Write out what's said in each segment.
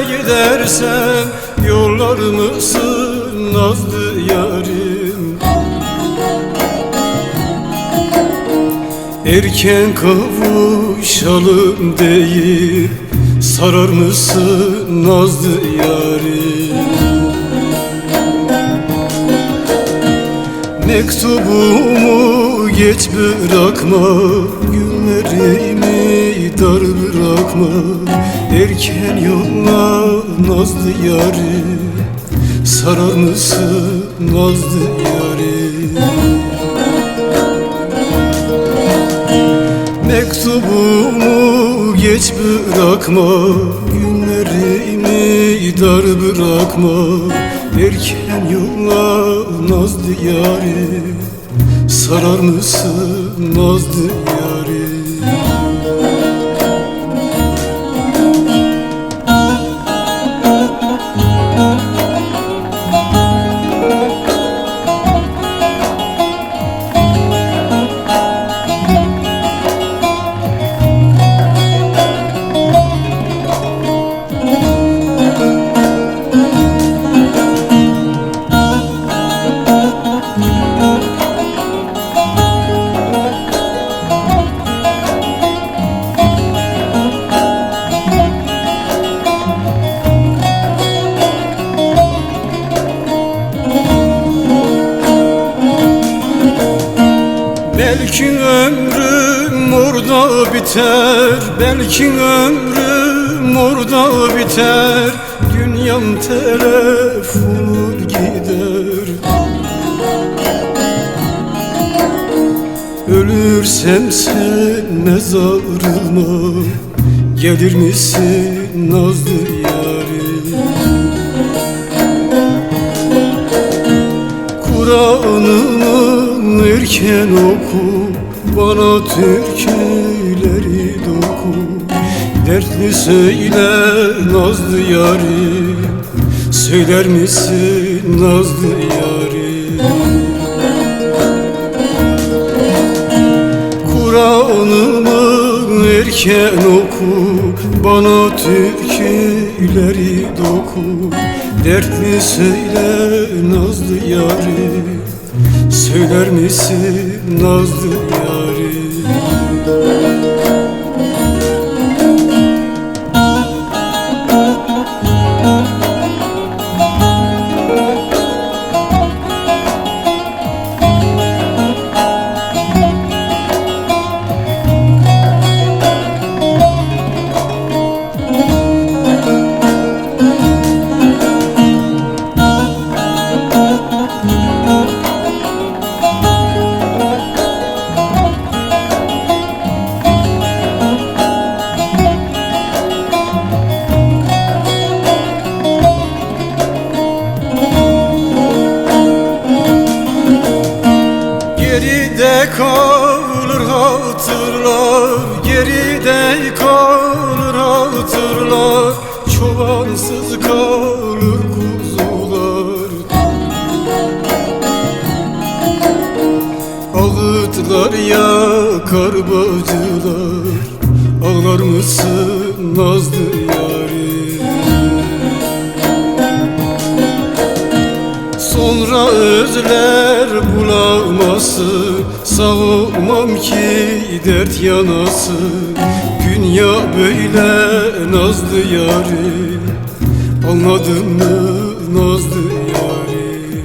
gidersem yollar mısın nazlı yarim? Erken kavuşalım deyip sarar mısın nazlı yarim? Mektubumu geç bırakma, günlerimi dar bırakma. Erken yolla nazlı yarim, sarar mısın nazlı yarim? Mektubumu geç bırakma, günlerimi dar bırakma. Erken yolla nazlı yarim, sarar mısın nazlı yarim? Belki ömrüm orada biter, belki ömrüm orada biter. Dünyam telef olur gider. Ölürsem sen mezarıma gelir misin nazlı yarim? Kur'an'ımı erken oku, bana türküleri doku. Dertli söyle nazlı yarim, söyler misin nazlı yarim? Kur'an'ımı erken oku, bana türküleri doku. Dertli söyle nazlı yarim, söyler misin nazlı yarim? Geride kalır hatırlar, geride kalır hatırlar. Çobansız kalır kuzular. Ağıtlar yakar bacılar, ağlar mısın nazlı yarim? Sonra özler bulamasın, savunmam ki dert yanasın. Dünya böyle nazlı yarim, anladın mı nazlı yarim?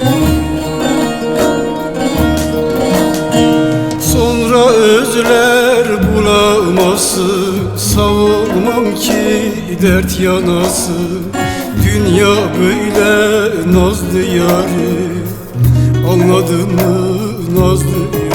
Sonra özler bulamasın, savunmam ki dert yanasın. Dünya böyle nazlı yarim, anladın mı nazlı yarim?